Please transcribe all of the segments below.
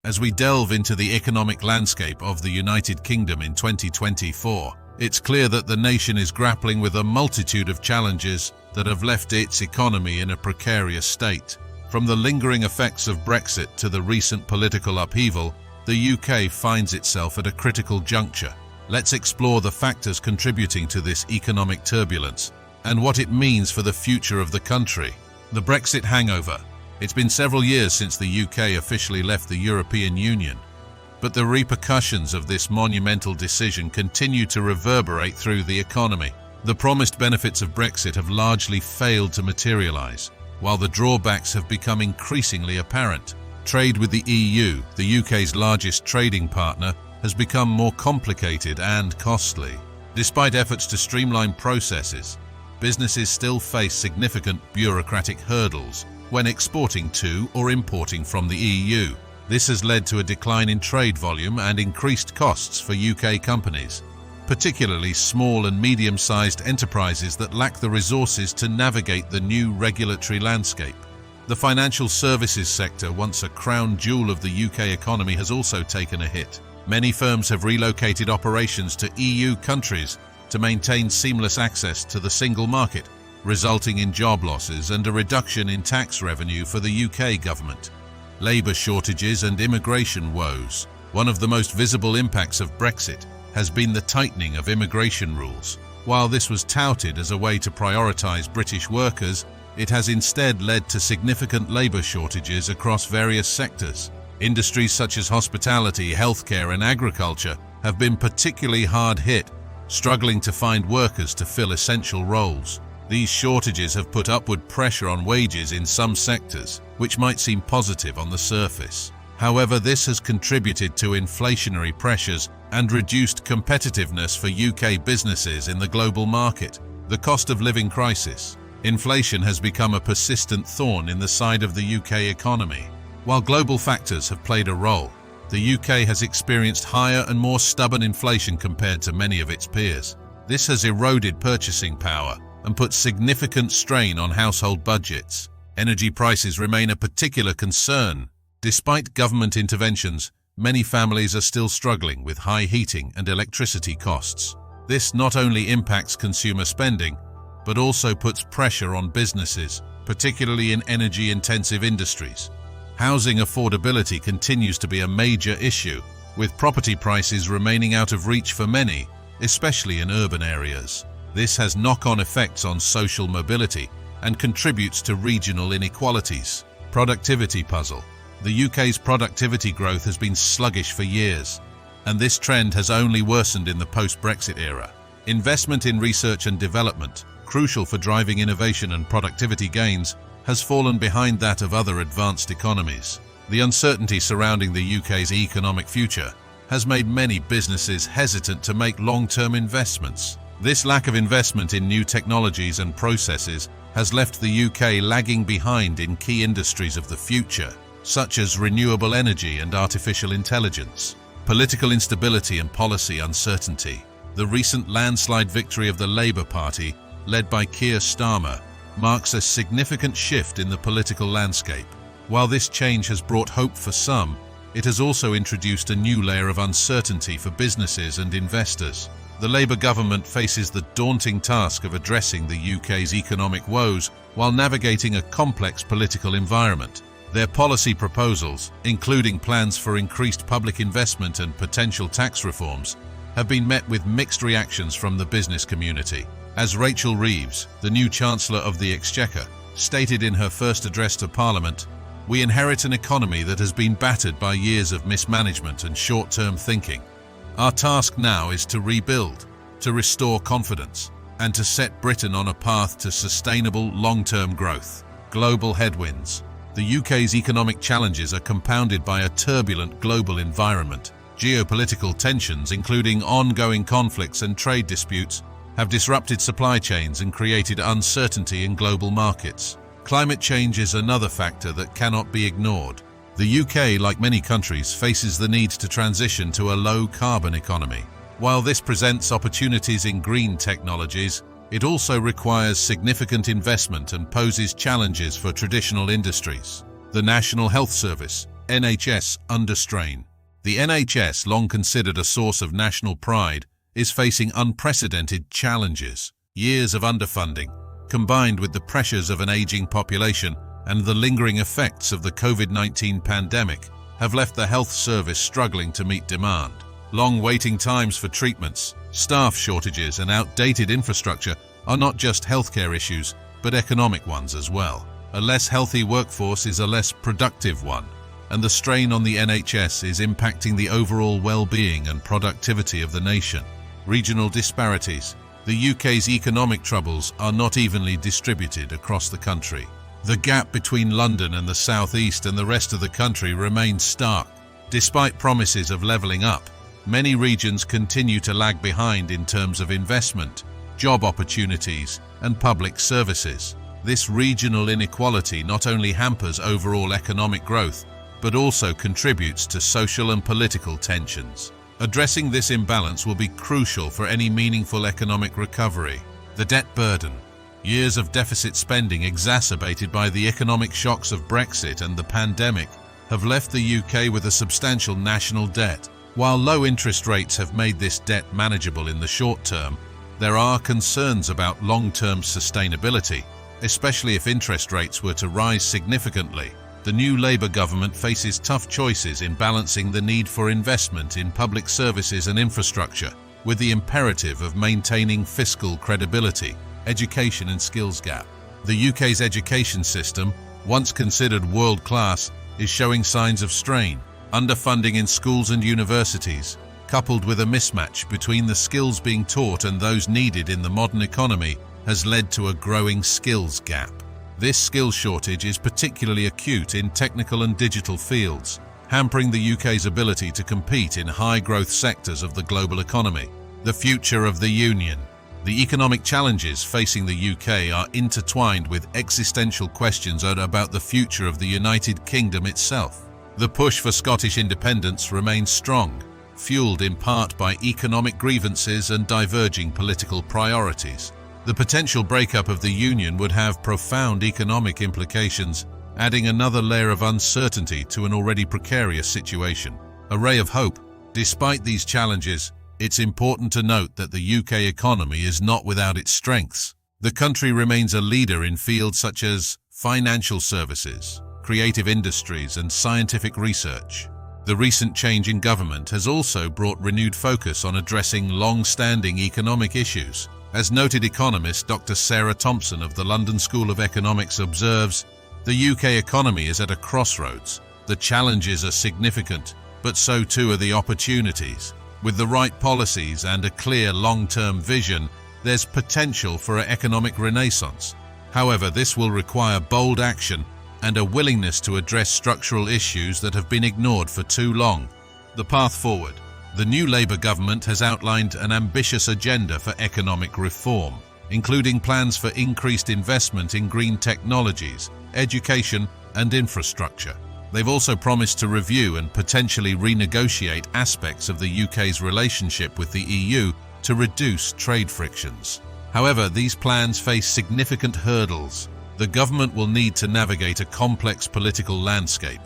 As we delve into the economic landscape of the United Kingdom in 2024, it's clear that the nation is grappling with a multitude of challenges that have left its economy in a precarious state. From the lingering effects of Brexit to the recent political upheaval, the UK finds itself at a critical juncture. Let's explore the factors contributing to this economic turbulence and what it means for the future of the country. The Brexit hangover. It's been several years since the UK officially left the European Union, but the repercussions of this monumental decision continue to reverberate through the economy. The promised benefits of Brexit have largely failed to materialise, while the drawbacks have become increasingly apparent. Trade with the EU, the UK's largest trading partner, has become more complicated and costly. Despite efforts to streamline processes, businesses still face significant bureaucratic hurdles when exporting to or importing from the EU. This has led to a decline in trade volume and increased costs for UK companies, particularly small and medium-sized enterprises that lack the resources to navigate the new regulatory landscape. The financial services sector, once a crown jewel of the UK economy, has also taken a hit. Many firms have relocated operations to EU countries to maintain seamless access to the single market, resulting in job losses and a reduction in tax revenue for the UK government. Labour shortages and immigration woes. One of the most visible impacts of Brexit has been the tightening of immigration rules. While this was touted as a way to prioritise British workers, it has instead led to significant labour shortages across various sectors. Industries such as hospitality, healthcare and agriculture have been particularly hard hit, struggling to find workers to fill essential roles. These shortages have put upward pressure on wages in some sectors, which might seem positive on the surface. However, this has contributed to inflationary pressures and reduced competitiveness for UK businesses in the global market. The cost of living crisis. Inflation has become a persistent thorn in the side of the UK economy. While global factors have played a role, the UK has experienced higher and more stubborn inflation compared to many of its peers. This has eroded purchasing power and put significant strain on household budgets. Energy prices remain a particular concern. Despite government interventions, many families are still struggling with high heating and electricity costs. This not only impacts consumer spending, but also puts pressure on businesses, particularly in energy-intensive industries. Housing affordability continues to be a major issue, with property prices remaining out of reach for many, especially in urban areas. This has knock-on effects on social mobility and contributes to regional inequalities. Productivity puzzle. The UK's productivity growth has been sluggish for years, and this trend has only worsened in the post-Brexit era. Investment in research and development, crucial for driving innovation and productivity gains, has fallen behind that of other advanced economies. The uncertainty surrounding the UK's economic future has made many businesses hesitant to make long-term investments. This lack of investment in new technologies and processes has left the UK lagging behind in key industries of the future, such as renewable energy and artificial intelligence. Political instability and policy uncertainty. The recent landslide victory of the Labour Party, led by Keir Starmer, marks a significant shift in the political landscape. While this change has brought hope for some, it has also introduced a new layer of uncertainty for businesses and investors. The Labour government faces the daunting task of addressing the UK's economic woes while navigating a complex political environment. Their policy proposals, including plans for increased public investment and potential tax reforms, have been met with mixed reactions from the business community. As Rachel Reeves, the new Chancellor of the Exchequer, stated in her first address to Parliament, "We inherit an economy that has been battered by years of mismanagement and short-term thinking. Our task now is to rebuild, to restore confidence, and to set Britain on a path to sustainable long-term growth." Global headwinds. The UK's economic challenges are compounded by a turbulent global environment. Geopolitical tensions, including ongoing conflicts and trade disputes, have disrupted supply chains and created uncertainty in global markets. Climate change is another factor that cannot be ignored. The UK, like many countries, faces the need to transition to a low-carbon economy. While this presents opportunities in green technologies, it also requires significant investment and poses challenges for traditional industries. The National Health Service, NHS under strain. The NHS, long considered a source of national pride, is facing unprecedented challenges. Years of underfunding, combined with the pressures of an aging population and the lingering effects of the COVID-19 pandemic, have left the health service struggling to meet demand. Long waiting times for treatments, staff shortages, and outdated infrastructure are not just healthcare issues, but economic ones as well. A less healthy workforce is a less productive one, and the strain on the NHS is impacting the overall well-being and productivity of the nation. Regional disparities. The UK's economic troubles are not evenly distributed across the country. The gap between London and the South East and the rest of the country remains stark. Despite promises of levelling up, many regions continue to lag behind in terms of investment, job opportunities, and public services. This regional inequality not only hampers overall economic growth, but also contributes to social and political tensions. Addressing this imbalance will be crucial for any meaningful economic recovery. The debt burden. Years of deficit spending exacerbated by the economic shocks of Brexit and the pandemic have left the UK with a substantial national debt. While low interest rates have made this debt manageable in the short term, there are concerns about long-term sustainability, especially if interest rates were to rise significantly. The new Labour government faces tough choices in balancing the need for investment in public services and infrastructure with the imperative of maintaining fiscal credibility, education and skills gap. The UK's education system, once considered world-class, is showing signs of strain. Underfunding in schools and universities, coupled with a mismatch between the skills being taught and those needed in the modern economy, has led to a growing skills gap. This skills shortage is particularly acute in technical and digital fields, hampering the UK's ability to compete in high-growth sectors of the global economy. The future of the Union. The economic challenges facing the UK are intertwined with existential questions about the future of the United Kingdom itself. The push for Scottish independence remains strong, fueled in part by economic grievances and diverging political priorities. The potential breakup of the Union would have profound economic implications, adding another layer of uncertainty to an already precarious situation. A ray of hope. Despite these challenges, it's important to note that the UK economy is not without its strengths. The country remains a leader in fields such as financial services, creative industries, and scientific research. The recent change in government has also brought renewed focus on addressing long-standing economic issues. As noted economist Dr. Sarah Thompson of the London School of Economics observes, the UK economy is at a crossroads. The challenges are significant, but so too are the opportunities. With the right policies and a clear long-term vision, there's potential for an economic renaissance. However, this will require bold action and a willingness to address structural issues that have been ignored for too long. The path forward. The new Labour government has outlined an ambitious agenda for economic reform, including plans for increased investment in green technologies, education, and infrastructure. They've also promised to review and potentially renegotiate aspects of the UK's relationship with the EU to reduce trade frictions. However, these plans face significant hurdles. The government will need to navigate a complex political landscape,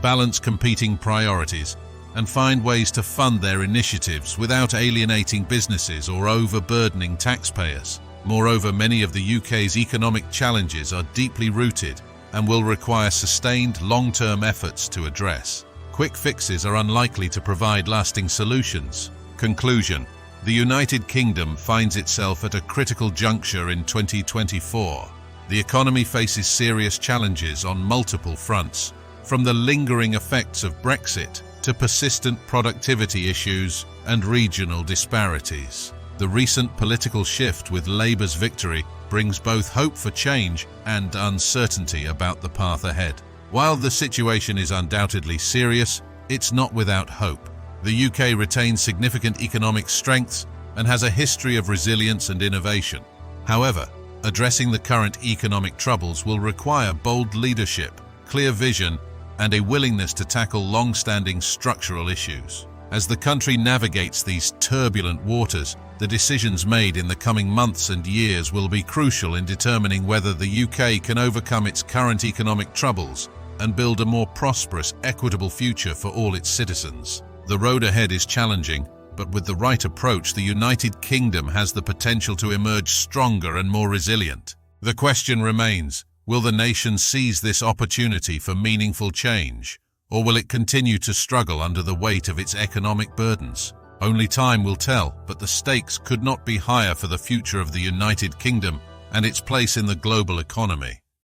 balance competing priorities, and find ways to fund their initiatives without alienating businesses or overburdening taxpayers. Moreover, many of the UK's economic challenges are deeply rooted and will require sustained long-term efforts to address. Quick fixes are unlikely to provide lasting solutions. Conclusion. The United Kingdom finds itself at a critical juncture in 2024. The economy faces serious challenges on multiple fronts, from the lingering effects of Brexit to persistent productivity issues and regional disparities. The recent political shift with Labour's victory brings both hope for change and uncertainty about the path ahead. While the situation is undoubtedly serious, it's not without hope. The UK retains significant economic strengths and has a history of resilience and innovation. However, addressing the current economic troubles will require bold leadership, clear vision, and a willingness to tackle long-standing structural issues. As the country navigates these turbulent waters, the decisions made in the coming months and years will be crucial in determining whether the UK can overcome its current economic troubles and build a more prosperous, equitable future for all its citizens. The road ahead is challenging, but with the right approach, the United Kingdom has the potential to emerge stronger and more resilient. The question remains, will the nation seize this opportunity for meaningful change, or will it continue to struggle under the weight of its economic burdens? Only time will tell, but the stakes could not be higher for the future of the United Kingdom and its place in the global economy.